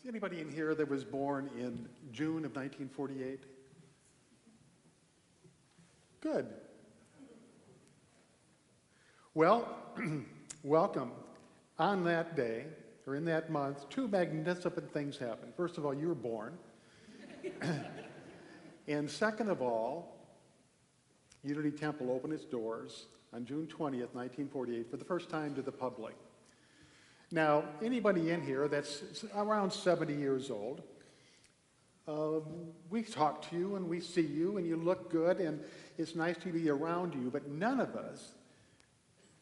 Is anybody in here that was born in June of 1948? Good. Well, welcome. On that day, or in that month, two magnificent things happened. First of all, you were born. And second of all, Unity Temple opened its doors on June 20th, 1948, for the first time to the public. Now, anybody in here that's around 70 years old, we talk to you and we see you and you look good and it's nice to be around you, but none of us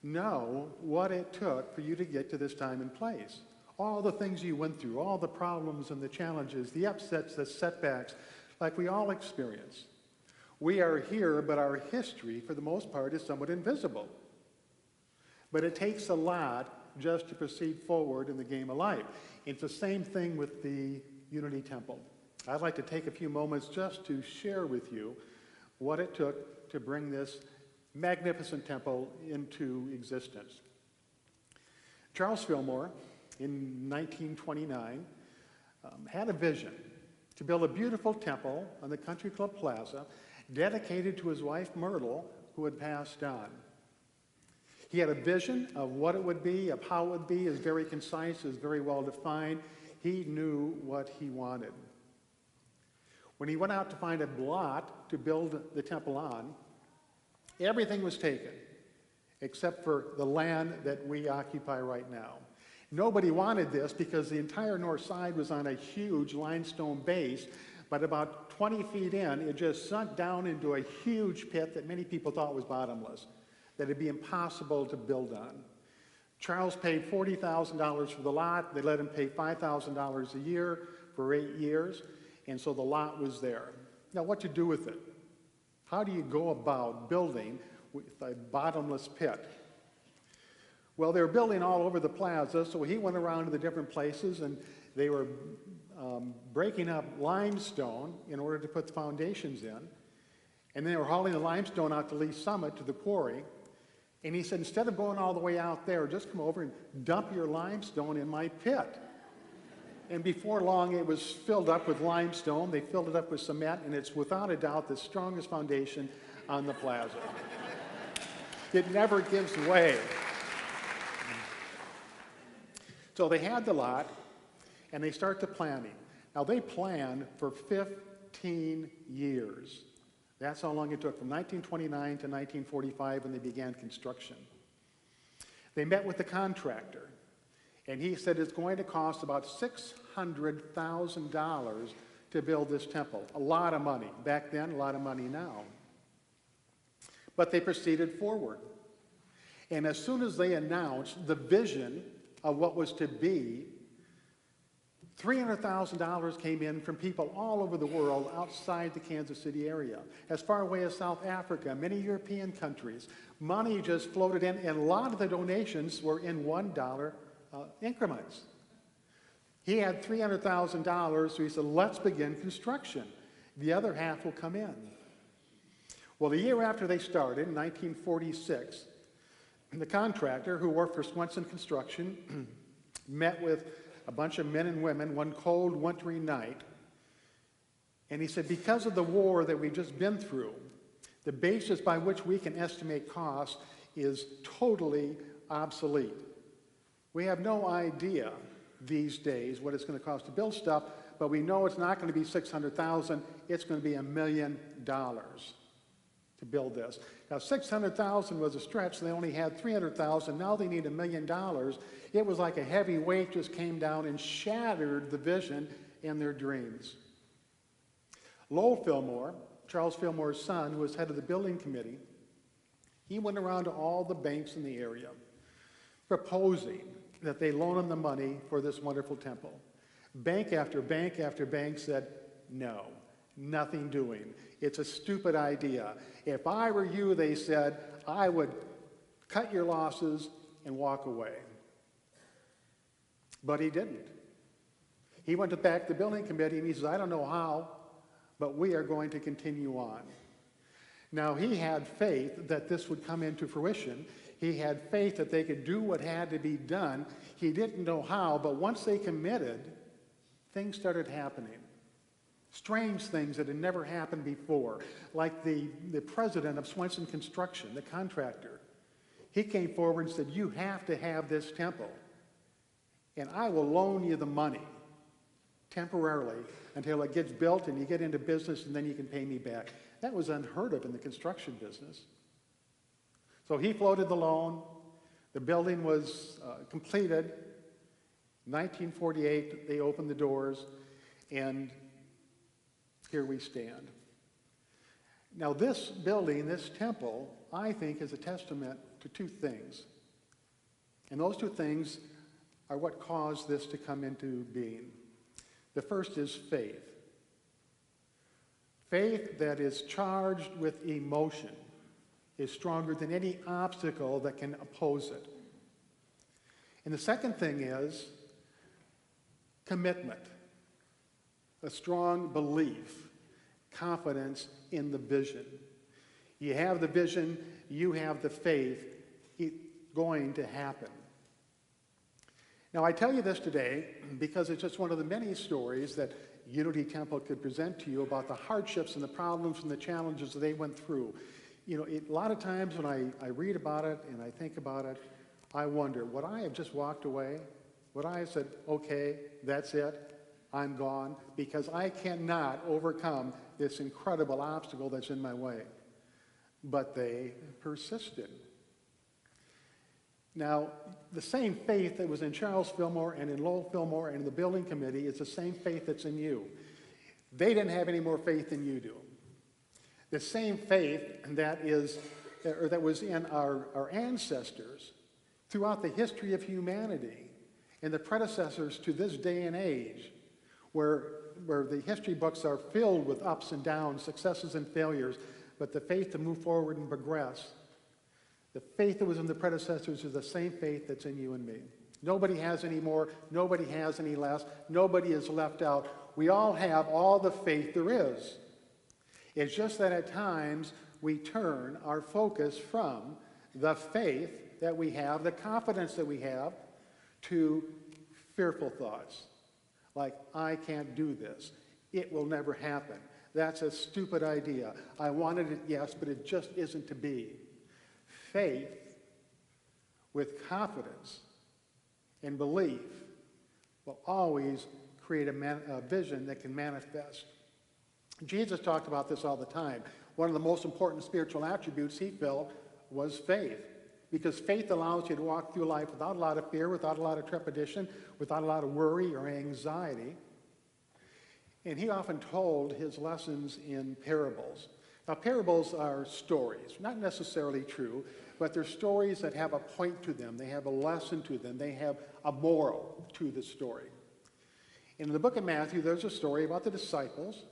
know what it took for you to get to this time and place. All the things you went through, all the problems and the challenges, the upsets, the setbacks, like we all experience. We are here, but our history, for the most part, is somewhat invisible. But it takes a lot just to proceed forward in the game of life. It's the same thing with the Unity Temple. I'd like to take a few moments just to share with you what it took to bring this magnificent temple into existence. Charles Fillmore, in 1929, had a vision to build a beautiful temple on the Country Club Plaza dedicated to his wife Myrtle, who had passed on. He had a vision of what it would be, of how it would be. It was very concise, it was very well defined. He knew what he wanted. When he went out to find a lot to build the temple on, everything was taken except for the land that we occupy right now. Nobody wanted this because the entire north side was on a huge limestone base, but about 20 feet in, it just sunk down into a huge pit that many people thought was bottomless, that it'd be impossible to build on. Charles paid $40,000 for the lot. They let him pay $5,000 a year for 8 years, and so the lot was there. Now, what to do with it? How do you go about building with a bottomless pit? Well, they were building all over the plaza, so he went around to the different places, and they were breaking up limestone in order to put the foundations in. And they were hauling the limestone out to Lee Summit to the quarry. And he said, instead of going all the way out there, just come over and dump your limestone in my pit. And before long, it was filled up with limestone. They filled it up with cement, and it's without a doubt the strongest foundation on the plaza. It never gives way. So they had the lot, and they start the planning. Now, they planned for 15 years. That's how long it took, from 1929 to 1945 when they began construction. They met with the contractor, and he said it's going to cost about $600,000 to build this temple. A lot of money. Back then, a lot of money now. But they proceeded forward. And as soon as they announced the vision of what was to be, $300,000 came in from people all over the world outside the Kansas City area, as far away as South Africa, many European countries. Money just floated in, and a lot of the donations were in $1 increments. He had $300,000, so he said, let's begin construction. The other half will come in. Well, the year after they started, in 1946, the contractor, who worked for Swenson Construction, met with a bunch of men and women one cold, wintry night, and he said, because of the war that we've just been through, the basis by which we can estimate costs is totally obsolete. We have no idea these days what it's going to cost to build stuff, but we know it's not going to be $600,000, it's going to be $1 million to build this. Now, $600,000 was a stretch. They only had $300,000. Now they need $1 million. It was like a heavy weight just came down and shattered the vision and their dreams. Lowell Fillmore, Charles Fillmore's son, who was head of the building committee, he went around to all the banks in the area proposing that they loan him the money for this wonderful temple. Bank after bank after bank said, no, nothing doing. It's a stupid idea. If I were you, they said, I would cut your losses and walk away. But he didn't. He went back to the building committee and he says, I don't know how, but we are going to continue on. Now, he had faith that this would come into fruition. He had faith that they could do what had to be done. He didn't know how, but once they committed, things started happening. Strange things that had never happened before, like the president of Swenson Construction, the contractor. He came forward and said, you have to have this temple, and I will loan you the money temporarily until it gets built and you get into business, and then you can pay me back. That was unheard of in the construction business. So he floated the loan. The building was completed. In 1948, they opened the doors, and here we stand. Now this building, this temple, I think is a testament to two things. And those two things are what caused this to come into being. The first is faith. Faith that is charged with emotion is stronger than any obstacle that can oppose it. And the second thing is commitment, a strong belief, confidence in the vision. You have the vision, you have the faith, it's going to happen. Now, I tell you this today because it's just one of the many stories that Unity Temple could present to you about the hardships and the problems and the challenges that they went through. You know, a lot of times when I read about it and I think about it, I wonder, would I have just walked away? Would I have said, okay, that's it, I'm gone, because I cannot overcome this incredible obstacle that's in my way? But they persisted. Now, the same faith that was in Charles Fillmore and in Lowell Fillmore and in the building committee is the same faith that's in you. They didn't have any more faith than you do. The same faith that was in our ancestors throughout the history of humanity and the predecessors to this day and age, where the history books are filled with ups and downs, successes and failures, but the faith to move forward and progress. The faith that was in the predecessors is the same faith that's in you and me. Nobody has any more, nobody has any less, nobody is left out. We all have all the faith there is. It's just that at times we turn our focus from the faith that we have, the confidence that we have, to fearful thoughts. Like, I can't do this. It will never happen. That's a stupid idea. I wanted it, yes, but it just isn't to be. Faith with confidence and belief will always create a vision that can manifest. Jesus talked about this all the time. One of the most important spiritual attributes he felt was faith, because faith allows you to walk through life without a lot of fear, without a lot of trepidation, without a lot of worry or anxiety. And he often told his lessons in parables. Now, parables are stories, not necessarily true, but they're stories that have a point to them. They have a lesson to them. They have a moral to the story. In the book of Matthew, there's a story about the disciples.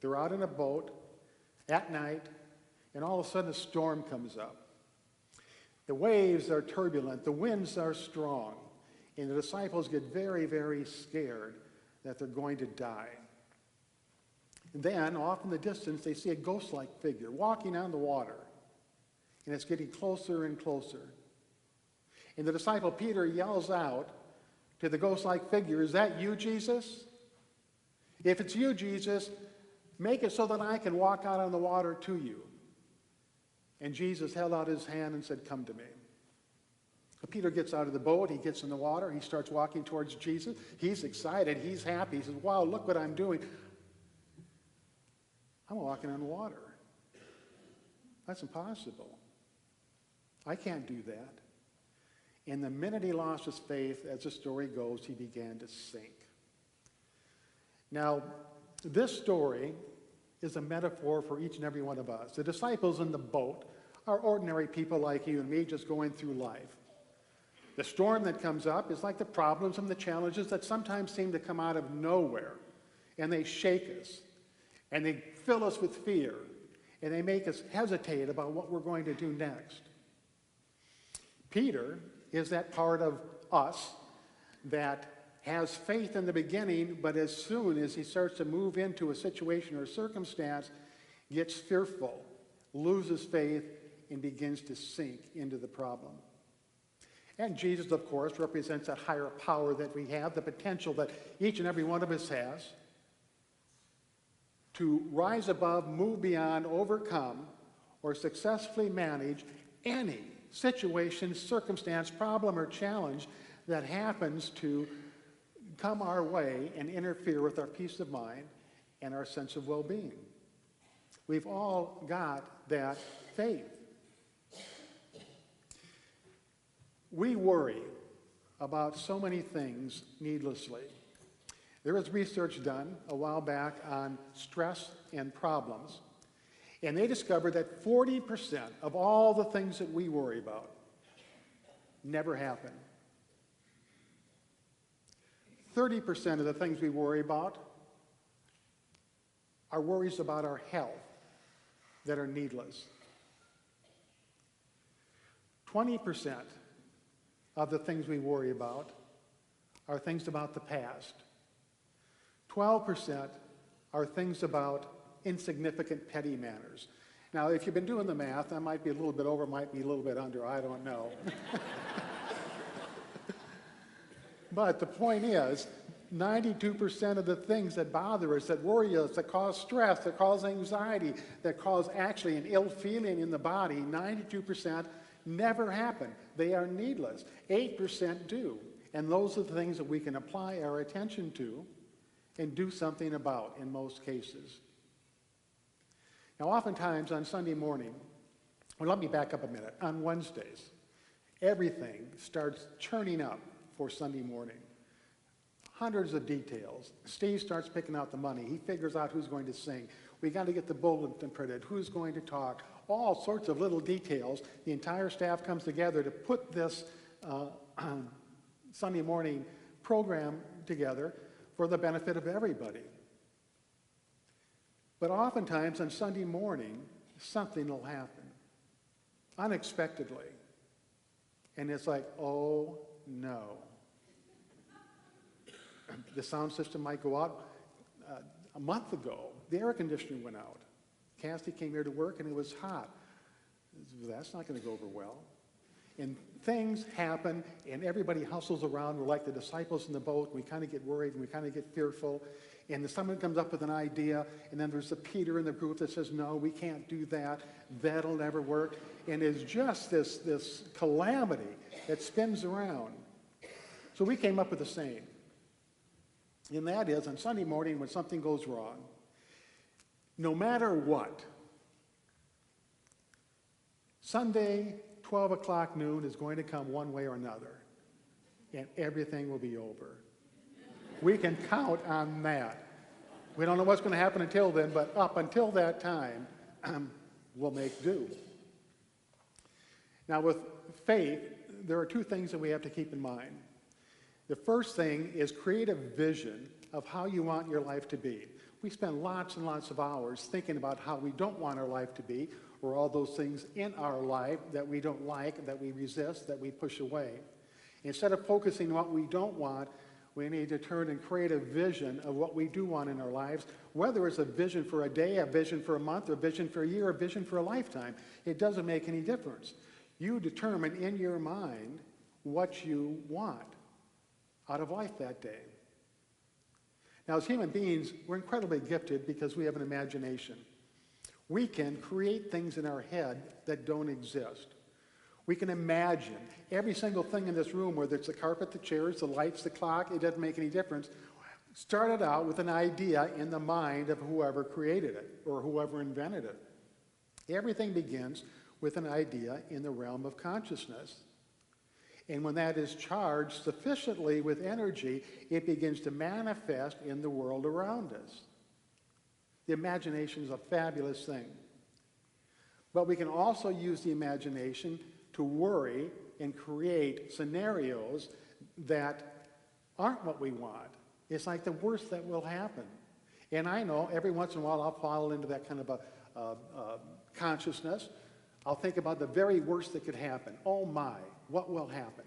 They're out in a boat at night, and all of a sudden a storm comes up. The waves are turbulent. The winds are strong. And the disciples get very, very scared that they're going to die. And then, off in the distance, they see a ghost-like figure walking on the water. And it's getting closer and closer. And the disciple Peter yells out to the ghost-like figure, "Is that you, Jesus? If it's you, Jesus, make it so that I can walk out on the water to you." And Jesus held out his hand and said, "Come to me." So Peter gets out of the boat, he gets in the water, he starts walking towards Jesus. He's excited, he's happy. He says, "Wow, look what I'm doing. I'm walking on water. That's impossible. I can't do that." And the minute he lost his faith, as the story goes, he began to sink. Now, this story is a metaphor for each and every one of us. The disciples in the boat are ordinary people like you and me, just going through life. The storm that comes up is like the problems and the challenges that sometimes seem to come out of nowhere, and they shake us, and they fill us with fear, and they make us hesitate about what we're going to do next. Peter is that part of us that has faith in the beginning, but as soon as he starts to move into a situation or circumstance, gets fearful, loses faith, and begins to sink into the problem. And Jesus, of course, represents that higher power that we have, the potential that each and every one of us has to rise above, move beyond, overcome, or successfully manage any situation, circumstance, problem, or challenge that happens to come our way and interfere with our peace of mind and our sense of well-being. We've all got that faith. We worry about so many things needlessly. There was research done a while back on stress and problems, and they discovered that 40% of all the things that we worry about never happen. 30% of the things we worry about are worries about our health that are needless. 20% of the things we worry about are things about the past. 12% are things about insignificant petty matters. Now, if you've been doing the math, I might be a little bit over, might be a little bit under, I don't know. But the point is, 92% of the things that bother us, that worry us, that cause stress, that cause anxiety, that cause actually an ill feeling in the body, 92% never happen. They are needless. 8% do. And those are the things that we can apply our attention to and do something about in most cases. Now, oftentimes on Sunday morning, well, let me back up a minute. On Wednesdays, everything starts churning up for Sunday morning. Hundreds of details. Steve starts picking out the money. He figures out who's going to sing. We got to get the bulletin printed. Who's going to talk? All sorts of little details. The entire staff comes together to put this Sunday morning program together for the benefit of everybody. But oftentimes on Sunday morning, something will happen unexpectedly. And it's like, oh no. The sound system might go out. A month ago, the air conditioning went out. Cassie came here to work and it was hot. That's not going to go over well. And things happen and everybody hustles around. We're like the disciples in the boat. We kind of get worried and we kind of get fearful. And then someone comes up with an idea, and then there's the Peter in the group that says, no, we can't do that. That'll never work. And it's just this calamity that spins around. So we came up with the same. And that is, on Sunday morning when something goes wrong, no matter what, Sunday, 12 o'clock noon is going to come one way or another, and everything will be over. We can count on that. We don't know what's going to happen until then, but up until that time, we'll make do. Now, with faith, there are two things that we have to keep in mind. The first thing is create a vision of how you want your life to be. We spend lots and lots of hours thinking about how we don't want our life to be, or all those things in our life that we don't like, that we resist, that we push away. Instead of focusing on what we don't want, we need to turn and create a vision of what we do want in our lives, whether it's a vision for a day, a vision for a month, or a vision for a year, or a vision for a lifetime. It doesn't make any difference. You determine in your mind what you want out of life that day. Now, as human beings, we're incredibly gifted because we have an imagination. We can create things in our head that don't exist. We can imagine every single thing in this room, whether it's the carpet, the chairs, the lights, the clock, it doesn't make any difference, started out with an idea in the mind of whoever created it or whoever invented it. Everything begins with an idea in the realm of consciousness. And when that is charged sufficiently with energy, it begins to manifest in the world around us. The imagination is a fabulous thing. But we can also use the imagination to worry and create scenarios that aren't what we want. It's like the worst that will happen. And I know every once in a while I'll fall into that kind of a consciousness. I'll think about the very worst that could happen. Oh my, what will happen?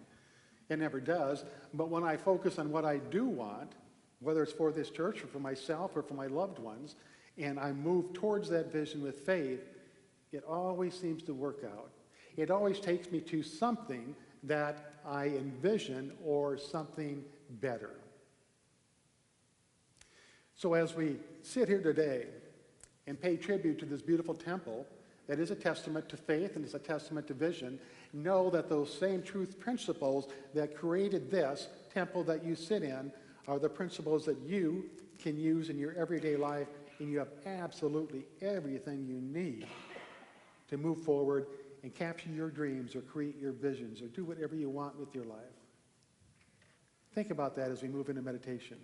It never does. But when I focus on what I do want, whether it's for this church or for myself or for my loved ones, and I move towards that vision with faith, it always seems to work out. It always takes me to something that I envision or something better. So as we sit here today and pay tribute to this beautiful temple that is a testament to faith and is a testament to vision, know that those same truth principles that created this temple that you sit in are the principles that you can use in your everyday life, and you have absolutely everything you need to move forward and capture your dreams or create your visions or do whatever you want with your life. Think about that as we move into meditation.